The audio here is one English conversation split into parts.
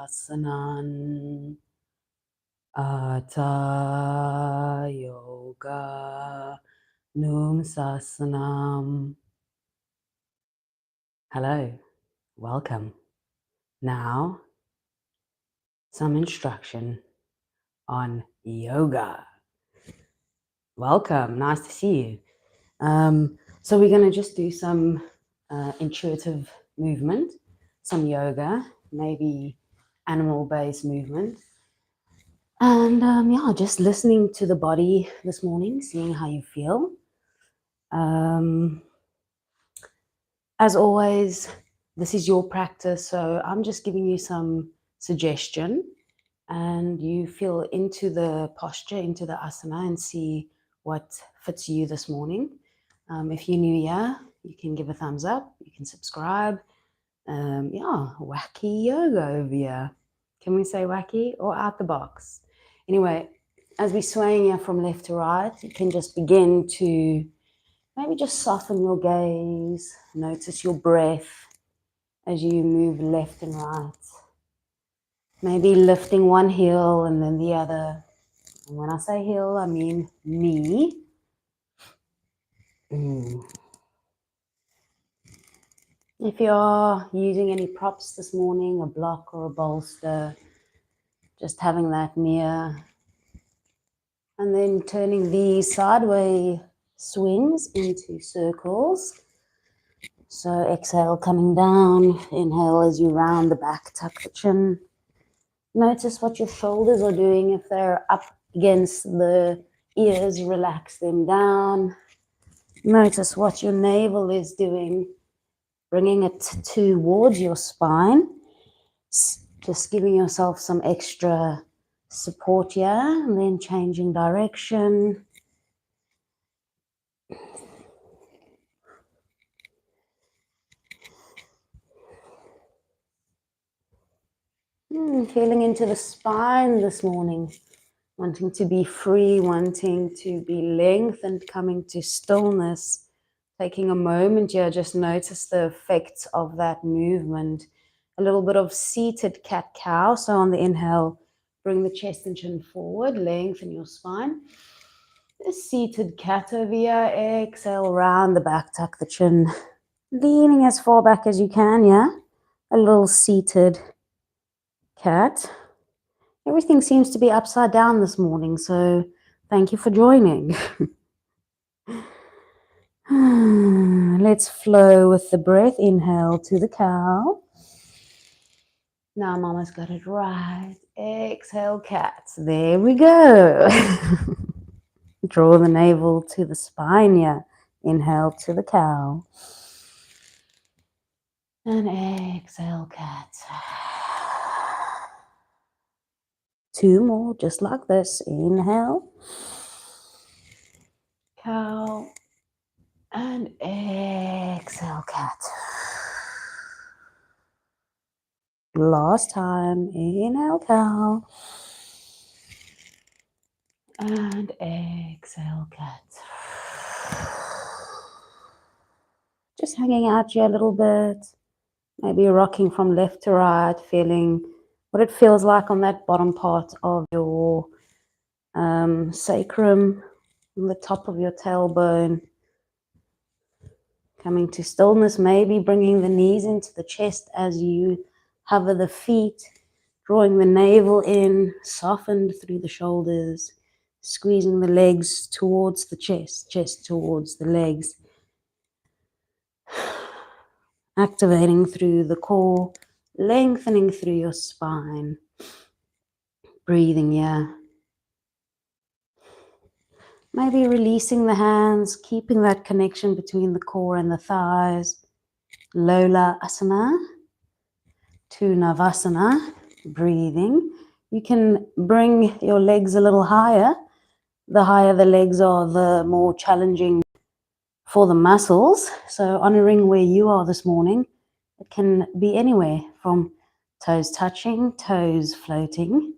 Asanan Atha Yoga Num Sasanam. Hello, welcome. Now, some instruction on yoga. Welcome, nice to see you. So we're going to just do some intuitive movement, some yoga, maybe animal-based movement. And yeah, just listening to the body this morning, seeing how you feel. As always, this is your practice, so I'm just giving you some suggestion, and you feel into the posture, into the asana, and see what fits you this morning. If you're new here, you can give a thumbs up, you can subscribe. Yeah, wacky yoga over here. Can we say wacky or out the box? Anyway, as we're swaying here from left to right, you can just begin to maybe just soften your gaze. Notice your breath as you move left and right. Maybe lifting one heel and then the other. And when I say heel, I mean knee. If you're using any props this morning, a block or a bolster, just having that near. And then turning these sideways swings into circles. So exhale, coming down. Inhale as you round the back, tuck the chin. Notice what your shoulders are doing. If they're up against the ears, relax them down. Notice what your navel is doing, bringing it towards your spine. Just giving yourself some extra support here, and then changing direction. Feeling into the spine this morning, wanting to be free, wanting to be lengthened, coming to stillness. Taking a moment here, just notice the effects of that movement. A little bit of seated cat-cow. So on the inhale, bring the chest and chin forward, lengthen your spine. The seated cat over here. Exhale, round the back, tuck the chin. Leaning as far back as you can, yeah? A little seated cat. Everything seems to be upside down this morning, so thank you for joining. Let's flow with the breath. Inhale to the cow. Now mama's got it right. Exhale, cat. There we go. Draw the navel to the spine here. Inhale to the cow. And exhale, cat. 2 more, just like this. Inhale. Cow. And exhale, cat. Last time. Inhale, cow. And exhale, cat. Just hanging out here a little bit. Maybe rocking from left to right, feeling what it feels like on that bottom part of your sacrum, on the top of your tailbone. Coming to stillness, maybe bringing the knees into the chest as you hover the feet, drawing the navel in, softened through the shoulders, squeezing the legs towards the chest, chest towards the legs. Activating through the core, lengthening through your spine. Breathing, yeah. Maybe releasing the hands, keeping that connection between the core and the thighs. Lola Asana to Navasana. Breathing. You can bring your legs a little higher. The higher the legs are, the more challenging for the muscles. So honoring where you are this morning. It can be anywhere from toes touching, toes floating,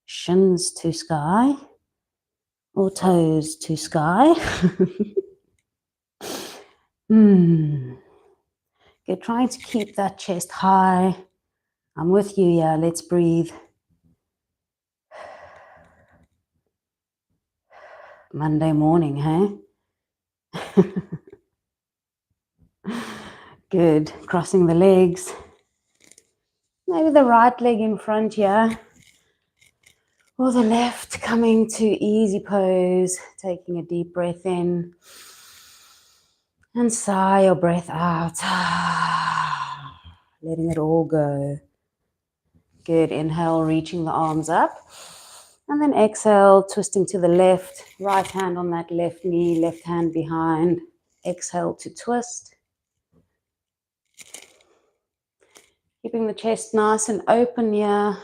shins to sky, or toes to sky. You're trying to keep that chest high, I'm with you, yeah. Let's breathe. Monday morning, hey? Good. Crossing the legs. Maybe the right leg in front here. Or the left, coming to easy pose. Taking a deep breath in. And sigh your breath out. Letting it all go. Good. Inhale, reaching the arms up. And then exhale, twisting to the left. Right hand on that left knee, left hand behind. Exhale to twist. Keeping the chest nice and open here.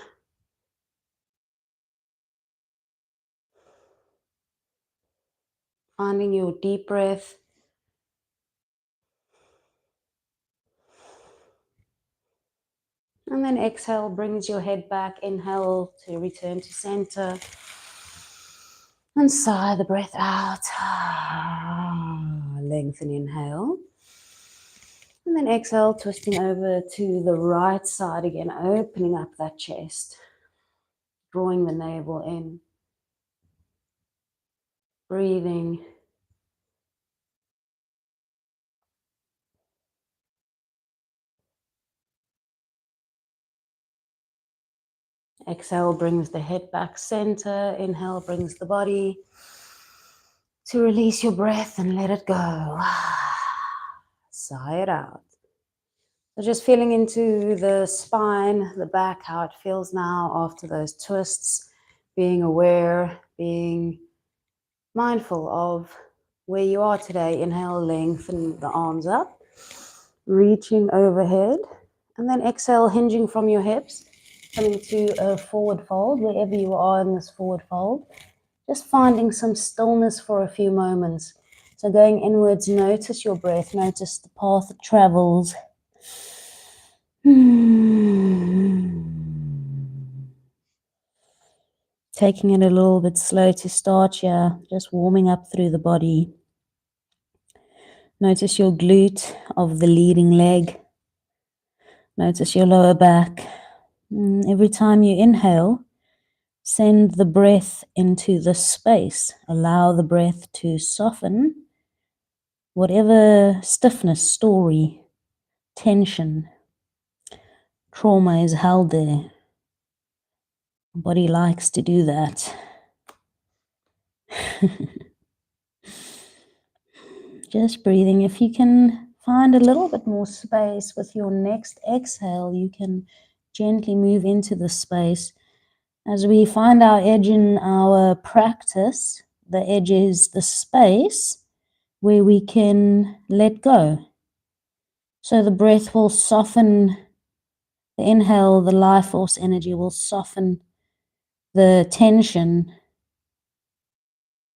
Finding your deep breath. And then exhale brings your head back. Inhale to return to center. And sigh the breath out. Lengthen inhale. And then exhale, twisting over to the right side again, opening up that chest. Drawing the navel in. Breathing. Exhale brings the head back center. Inhale brings the body to release your breath and let it go. Sigh it out. So just feeling into the spine, the back, how it feels now after those twists. Being aware, being mindful of where you are today. Inhale, lengthen the arms up. Reaching overhead. And then exhale, hinging from your hips. Coming to a forward fold, wherever you are in this forward fold. Just finding some stillness for a few moments. So going inwards, notice your breath, notice the path it travels. Taking it a little bit slow to start here, just warming up through the body. Notice your glute of the leading leg. Notice your lower back. Every time you inhale, send the breath into the space. Allow the breath to soften whatever stiffness, story, tension, trauma is held there. Body likes to do that. Just breathing. If you can find a little bit more space with your next exhale, you can gently move into the space. As we find our edge in our practice, the edge is the space where we can let go. So the breath will soften the inhale, the life force energy will soften the tension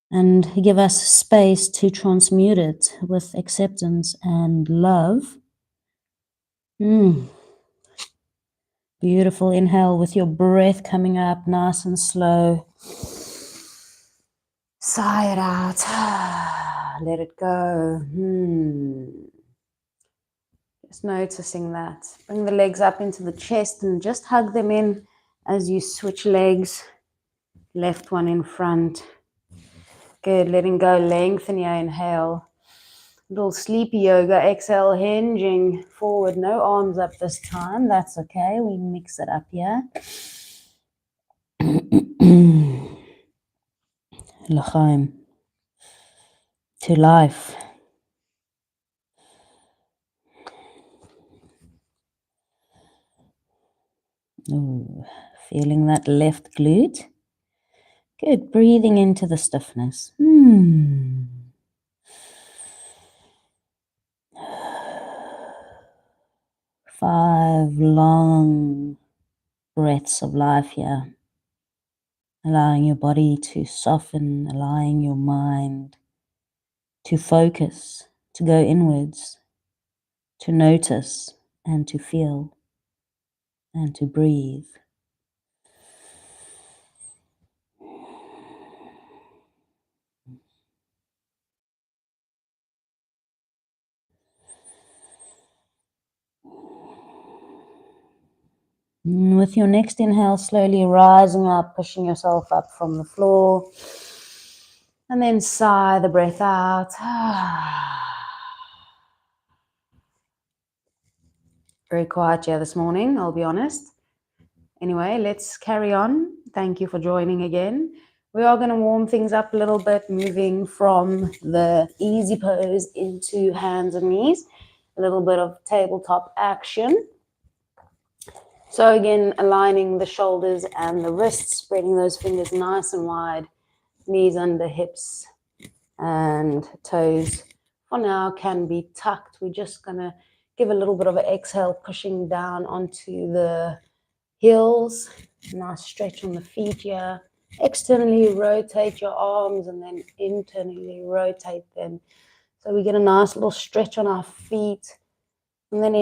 and give us space to transmute it with acceptance and love. Beautiful. Inhale with your breath coming up nice and slow. Sigh it out. Let it go. Just noticing that. Bring the legs up into the chest and just hug them in as you switch legs. Left one in front. Good. Letting go. Lengthen your inhale. Little sleepy yoga. Exhale, hinging forward. No arms up this time. That's okay. We mix it up here. L'chaim. To life. Ooh, feeling that left glute. Good. Breathing into the stiffness. 5 long breaths of life here. Allowing your body to soften, allowing your mind to focus, to go inwards, to notice and to feel and to breathe. With your next inhale, slowly rising up, pushing yourself up from the floor. And then sigh the breath out. Very quiet here this morning, I'll be honest. Anyway, let's carry on. Thank you for joining again. We are going to warm things up a little bit, moving from the easy pose into hands and knees. A little bit of tabletop action. So again, aligning the shoulders and the wrists, spreading those fingers nice and wide, knees under hips and toes. For now, can be tucked. We're just going to give a little bit of an exhale, pushing down onto the heels. Nice stretch on the feet here. Externally rotate your arms and then internally rotate them. So we get a nice little stretch on our feet. And then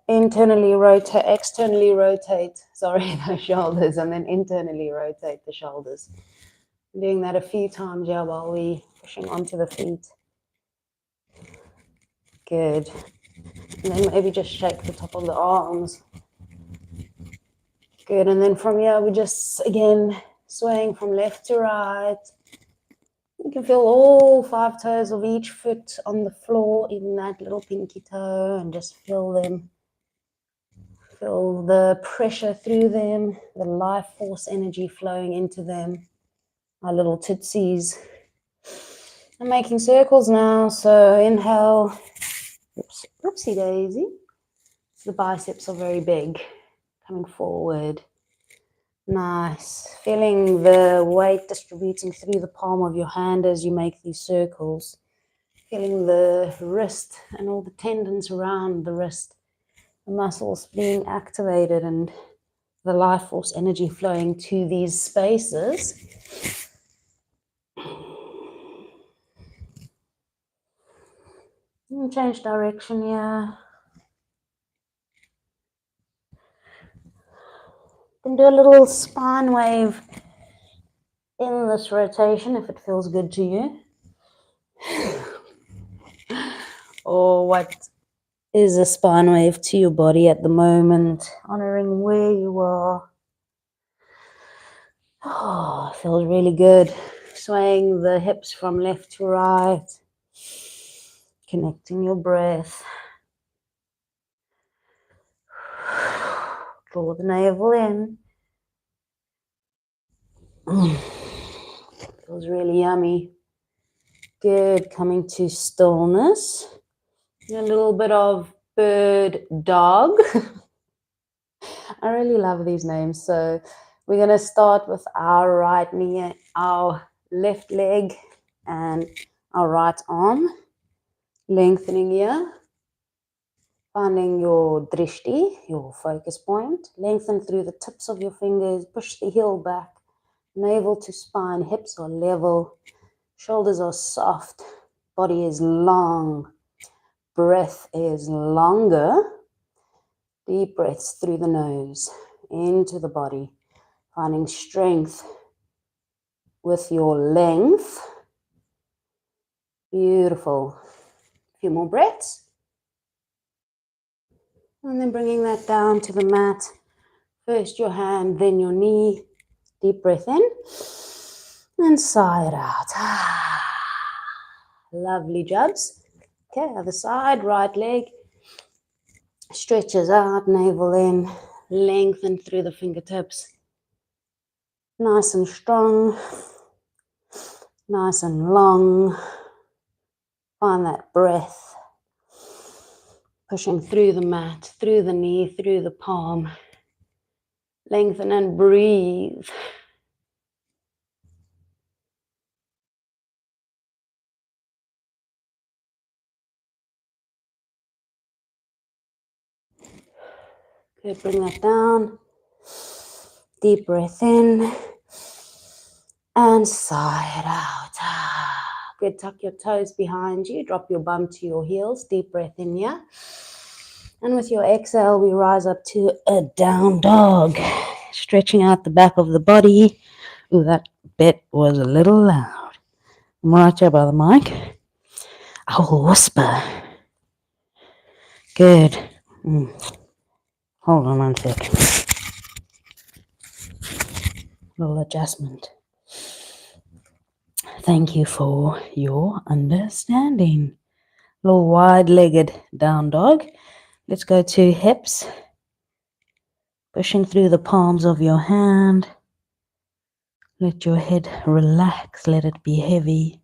internally rotate, externally rotate, the shoulders, and then internally rotate the shoulders. I'm doing that a few times here while we pushing onto the feet. Good. And then maybe just shake the top of the arms. Good. And then from here, we just, again, swaying from left to right. You can feel all 5 toes of each foot on the floor, even that little pinky toe, and just feel them. Feel the pressure through them, the life force energy flowing into them. Our little tootsies. I'm making circles now, so inhale. Oops, oopsie daisy. The biceps are very big, coming forward. Nice. Feeling the weight distributing through the palm of your hand as you make these circles. Feeling the wrist and all the tendons around the wrist, the muscles being activated and the life force energy flowing to these spaces. And change direction here. Then do a little spine wave in this rotation if it feels good to you. Or what is a spine wave to your body at the moment, honoring where you are. Oh, feels really good. Swaying the hips from left to right. Connecting your breath. Draw the navel in. Feels really yummy. Good. Coming to stillness. A little bit of bird dog. I really love these names. So we're going to start with our right knee, our left leg, and our right arm. Lengthening here. Finding your drishti, your focus point. Lengthen through the tips of your fingers. Push the heel back. Navel to spine. Hips are level. Shoulders are soft. Body is long. Breath is longer. Deep breaths through the nose. Into the body. Finding strength with your length. Beautiful. A few more breaths. And then bringing that down to the mat. First your hand, then your knee. Deep breath in. And sigh it out. Lovely jabs. Okay, other side, right leg. Stretches out, navel in. Lengthen through the fingertips. Nice and strong. Nice and long. Find that breath. Pushing through the mat, through the knee, through the palm. Lengthen and breathe. Good, bring that down. Deep breath in. And sigh it out. Good, tuck your toes behind you. Drop your bum to your heels. Deep breath in here. And with your exhale, we rise up to a down dog. Stretching out the back of the body. Ooh, that bit was a little loud. I'm right here by the mic. I will whisper. Good. Hold on one second. Little adjustment. Thank you for your understanding. Little wide-legged down dog. Let's go to hips. Pushing through the palms of your hand. Let your head relax. Let it be heavy.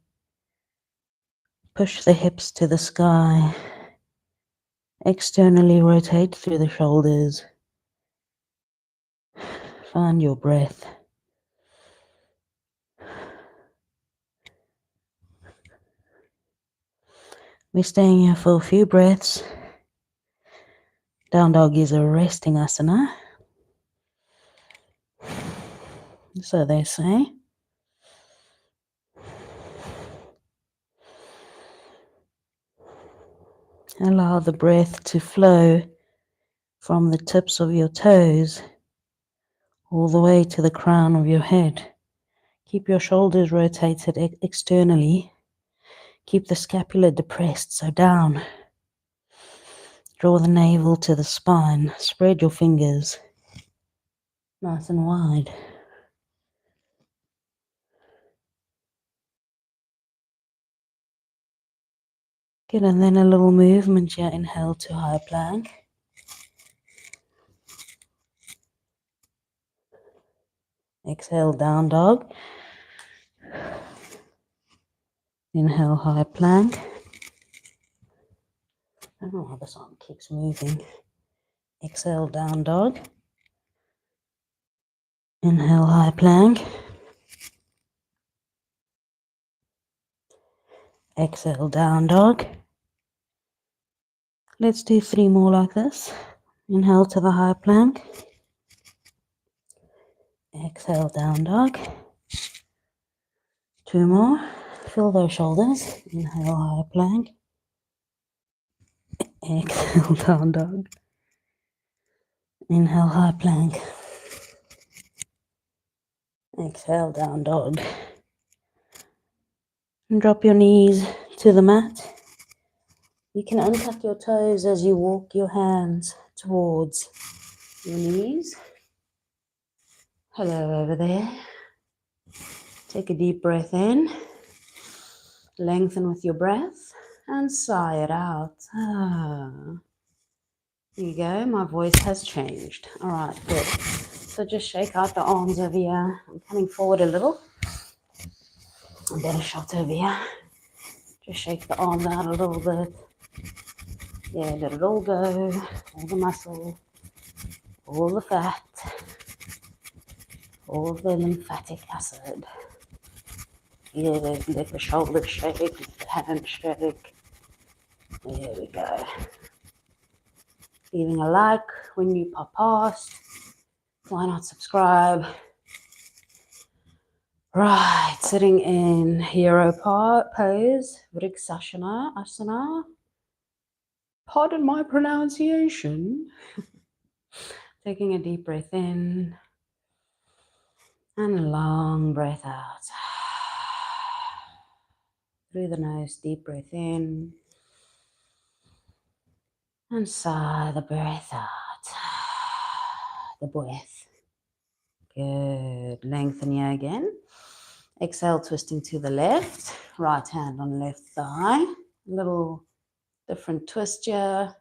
Push the hips to the sky. Externally rotate through the shoulders. Find your breath. We're staying here for a few breaths. Down dog is a resting asana. So they say. Allow the breath to flow from the tips of your toes all the way to the crown of your head. Keep your shoulders rotated externally. Keep the scapula depressed, so down. Draw the navel to the spine. Spread your fingers nice and wide. Good, and then a little movement here. Inhale to high plank. Exhale, down dog. Inhale, high plank. I don't know why this arm keeps moving. Exhale, down dog. Inhale, high plank. Exhale, down dog. Let's do 3 more like this. Inhale to the high plank. Exhale, down dog. 2 more. Fill those shoulders. Inhale, high plank. Exhale, down dog. Inhale, high plank. Exhale, down dog. And drop your knees to the mat. You can untuck your toes as you walk your hands towards your knees. Hello over there. Take a deep breath in. Lengthen with your breath and sigh it out. Here you go. My voice has changed. All right, good. So just shake out the arms over here. I'm coming forward a little. A better shot over here. Just shake the arms out a little bit. Yeah, let it all go. All the muscle, all the fat, all the lymphatic acid. Yeah, let the shoulders shake, let the hands shake. There we go. Leaving a like when you pop past. Why not subscribe? Right, sitting in hero pose, Vriksasana, asana. Pardon my pronunciation. Taking a deep breath in and a long breath out. Through the nose, deep breath in and sigh the breath out. The breath. Good. Lengthen here again. Exhale, twisting to the left. Right hand on left thigh. Little different twist here.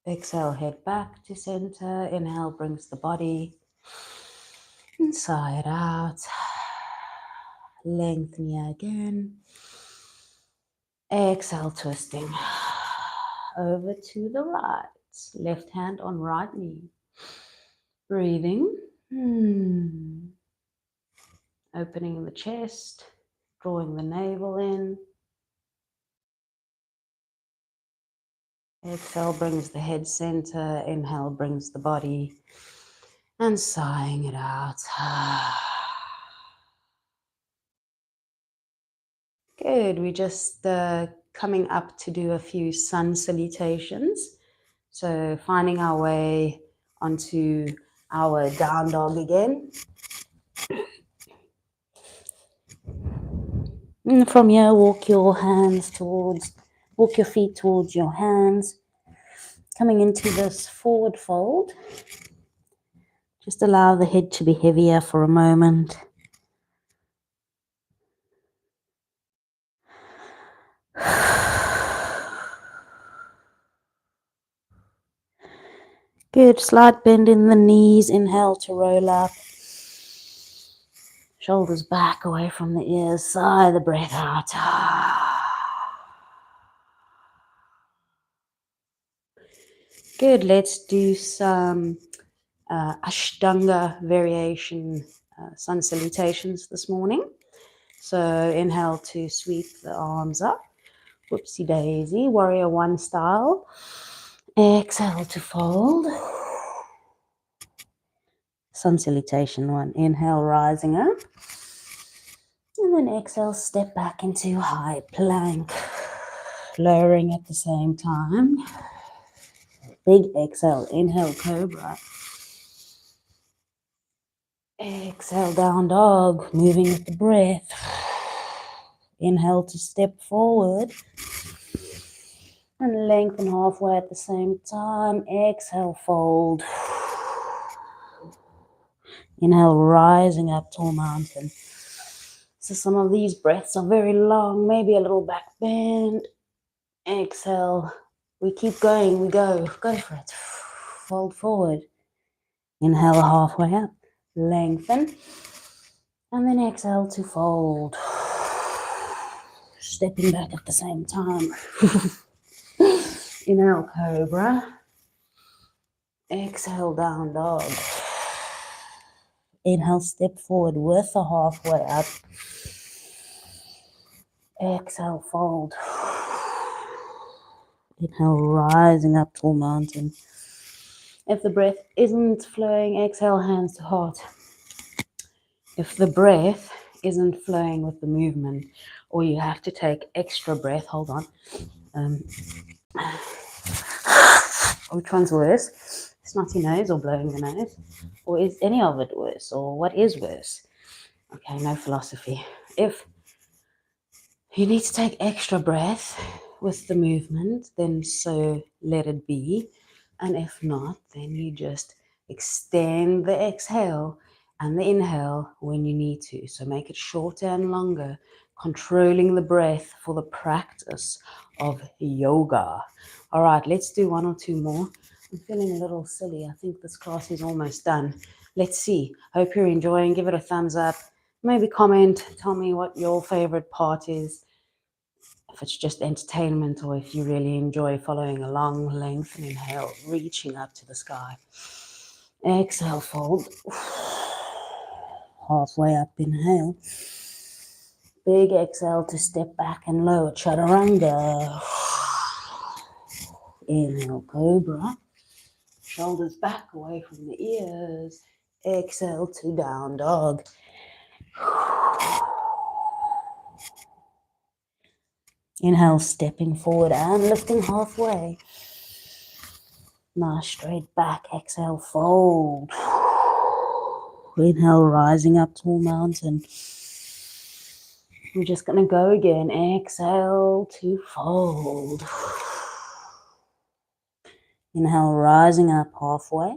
Exhale, head back to center. Inhale, brings the body. And sigh it out. Lengthen here again. Exhale, twisting. Over to the right. Left hand on right knee. Breathing. Opening the chest. Drawing the navel in. Exhale brings the head center. Inhale brings the body. And sighing it out. Good. We're just coming up to do a few sun salutations. So finding our way onto our down dog again. And from here, walk your hands towards walk your feet towards your hands, coming into this forward fold. Just allow the head to be heavier for a moment. Good, slight bend in the knees. Inhale to roll up. Shoulders back away from the ears. Sigh the breath out. Good, let's do some Ashtanga variation sun salutations this morning. So inhale to sweep the arms up. Whoopsie daisy, warrior one style. Exhale to fold. Sun salutation one. Inhale, rising up. And then exhale, step back into high plank. Lowering at the same time. Big exhale. Inhale, cobra. Exhale, down dog. Moving with the breath. Inhale to step forward. And lengthen halfway at the same time. Exhale, fold. Inhale, rising up, tall mountain. So some of these breaths are very long, maybe a little back bend. Exhale. We keep going, we go for it. Fold forward. Inhale, halfway up. Lengthen. And then exhale to fold. Stepping back at the same time. Inhale, cobra. Exhale, down dog. Inhale, step forward with the halfway up. Exhale, fold. Inhale, rising up, tall mountain. If the breath isn't flowing, exhale, hands to heart. If the breath isn't flowing with the movement, or you have to take extra breath, hold on. Which one's worse? Snotty nose or blowing the nose? Or is any of it worse? Or what is worse? Okay, no philosophy. If you need to take extra breath with the movement, then so let it be. And if not, then you just extend the exhale and the inhale when you need to. So make it shorter and longer, controlling the breath for the practice of yoga. All right, let's do one or two more. I'm feeling a little silly. I think this class is almost done. Let's see. Hope you're enjoying. Give it a thumbs up. Maybe comment. Tell me what your favorite part is. If it's just entertainment or if you really enjoy following along, lengthen, inhale, reaching up to the sky. Exhale, fold. Halfway up, inhale. Big exhale to step back and lower, chaturanga. Inhale, cobra. Shoulders back away from the ears. Exhale to down dog. Inhale, stepping forward and lifting halfway. Nice, straight back. Exhale, fold. Inhale, rising up, tall mountain. We're just going to go again. Exhale to fold. Inhale, rising up halfway.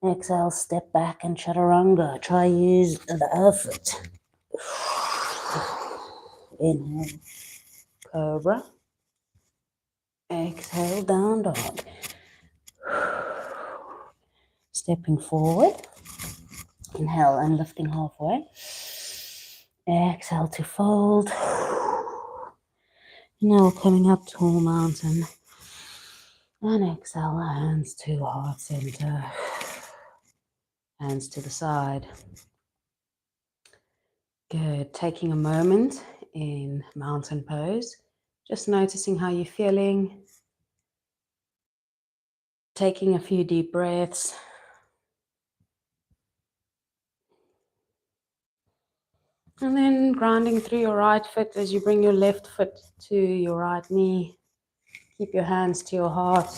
Exhale, step back and chaturanga. Try use the other foot. Inhale, cobra. Exhale, down dog. Stepping forward. Inhale and lifting halfway. Exhale to fold. Now coming up, tall mountain. And exhale, hands to heart center. Hands to the side. Good. Taking a moment in mountain pose. Just noticing how you're feeling. Taking a few deep breaths. And then grounding through your right foot as you bring your left foot to your right knee. Keep your hands to your heart.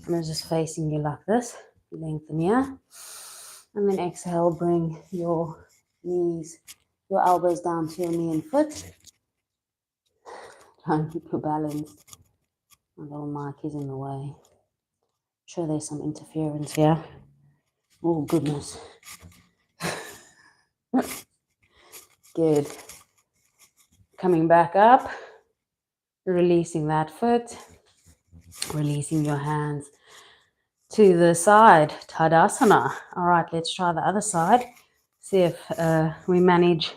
And I'm just facing you like this. Lengthen here. And then exhale, bring your knees, your elbows down to your knee and foot. Try and keep your balance. My little mic is in the way. I'm sure there's some interference here. Oh, goodness. Good. Coming back up, releasing that foot, releasing your hands to the side, Tadasana. All right, let's try the other side. See if we manage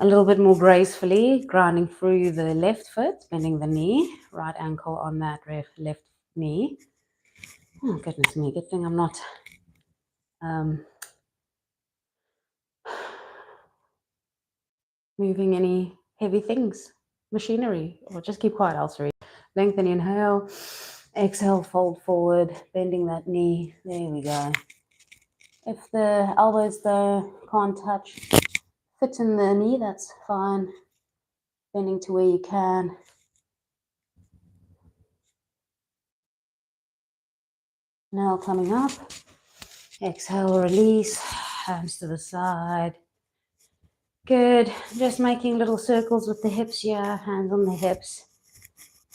a little bit more gracefully, grounding through the left foot, bending the knee, right ankle on that left knee. Oh, goodness me, good thing I'm not moving any heavy things, machinery, or just keep quiet, I'll sorry. Lengthen, inhale, exhale, fold forward, bending that knee. There we go. If the elbows though can't touch, fit in the knee, that's fine. Bending to where you can. Now coming up, exhale, release, hands to the side. Good, just making little circles with the hips here, hands on the hips,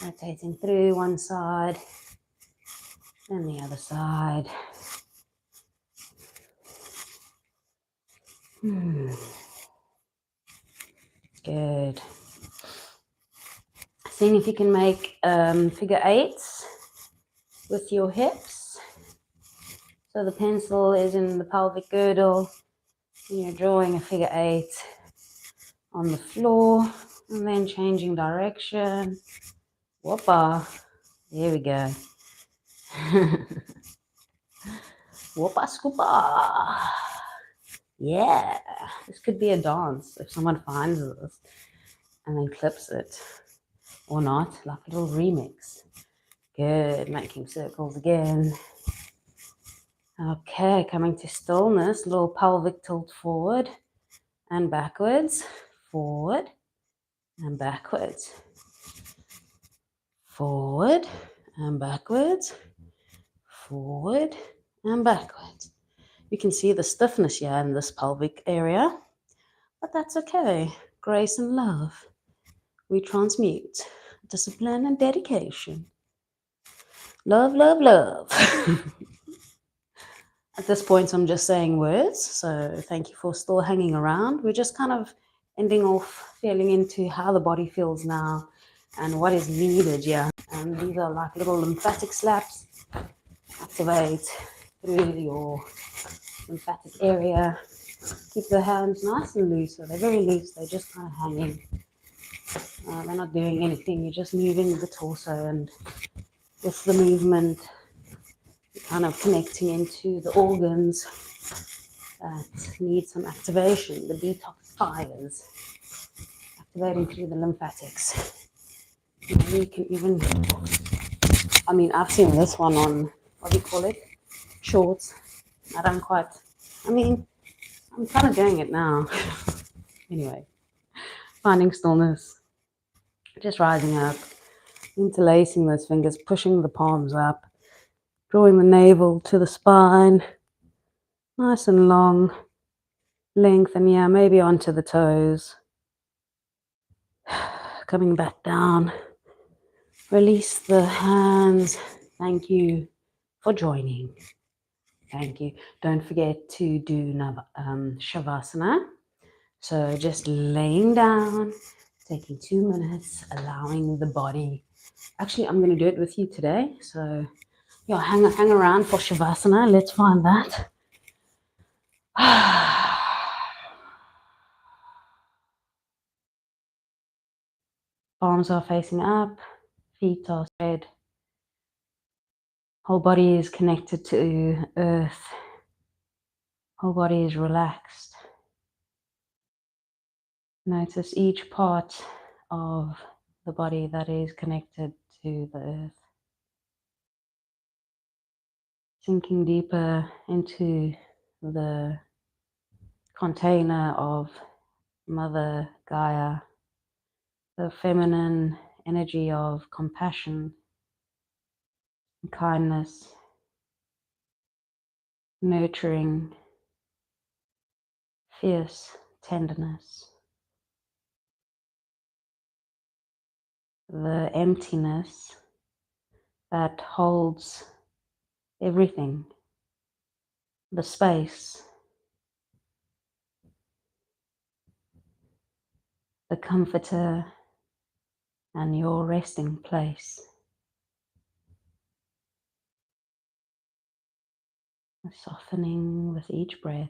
rotating through one side and the other side. Good. Seeing if you can make figure eights with your hips. So the pencil is in the pelvic girdle and you're drawing a figure eight on the floor and then changing direction. Whoopa. There we go. Whoopa scoopa. Yeah. This could be a dance if someone finds this and then clips it. Or not, like a little remix. Good. Making circles again. Okay, coming to stillness, little pelvic tilt forward and backwards, forward and backwards, forward and backwards, forward and backwards. You can see the stiffness here in this pelvic area, but that's okay. Grace and love. We transmute discipline and dedication. Love, love, love. At this point, I'm just saying words, so thank you for still hanging around. We're just kind of ending off feeling into how the body feels now and what is needed, yeah. And these are like little lymphatic slaps. Activate through your lymphatic area. Keep the hands nice and loose, so they're very loose, they're just kind of hanging. They're not doing anything, you're just moving the torso, and with the movement, kind of connecting into the organs that need some activation, the detoxifiers, activating through the lymphatics. You can even, I mean, I've seen this one on, what do you call it? Shorts. I don't quite, I mean, I'm kind of doing it now. Anyway, finding stillness, just rising up, interlacing those fingers, pushing the palms up, drawing the navel to the spine, nice and long, lengthen, yeah, maybe onto the toes. Coming back down, release the hands. Thank you for joining. Thank you. Don't forget to do Shavasana. So just laying down, taking 2 minutes, allowing the body. Actually, I'm going to do it with you today. So yeah, hang around for Shavasana. Let's find that. Palms are facing up, feet are spread. Whole body is connected to earth. Whole body is relaxed. Notice each part of the body that is connected to the earth. Sinking deeper into the container of Mother Gaia, the feminine energy of compassion and kindness, nurturing, fierce tenderness. the emptiness that holds everything, the space, the comforter, and your resting place. Softening with each breath.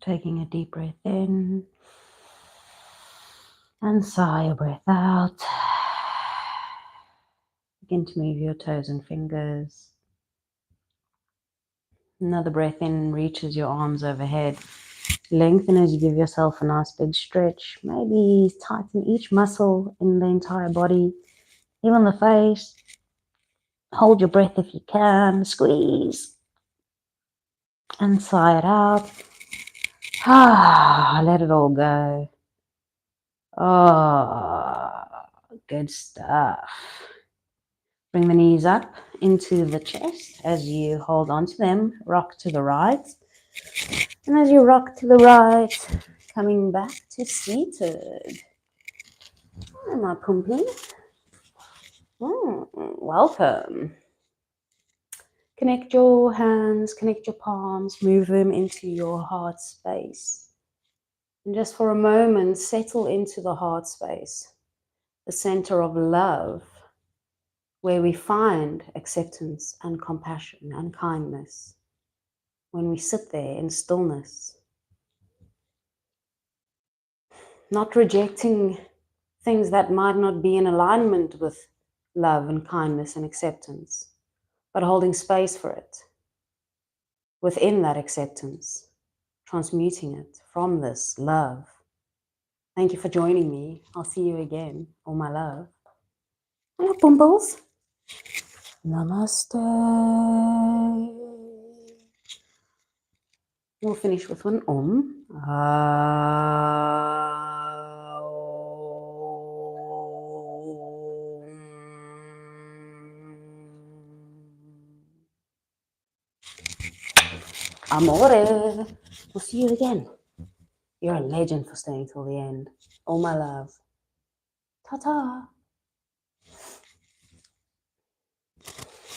Taking a deep breath in and sigh your breath out. Begin to move your toes and fingers. Another breath in reaches your arms overhead. Lengthen as you give yourself a nice big stretch. Maybe tighten each muscle in the entire body, even the face. Hold your breath if you can. Squeeze. And sigh it out. Let it all go. Oh, good stuff. Bring the knees up into the chest as you hold on to them. Rock to the right. And as you rock to the right, coming back to seated. Hi, my pumpy. Welcome. Connect your hands, connect your palms, move them into your heart space. And just for a moment, settle into the heart space, the center of love, where we find acceptance and compassion and kindness. When we sit there in stillness, not rejecting things that might not be in alignment with love and kindness and acceptance, but holding space for it within that acceptance, transmuting it from this love. Thank you for joining me. I'll see you again. All my love. Hello, Bumbles. Namaste. We'll finish with one Om. Amore. We'll see you again. You're a legend for staying till the end. All my love. Ta-ta.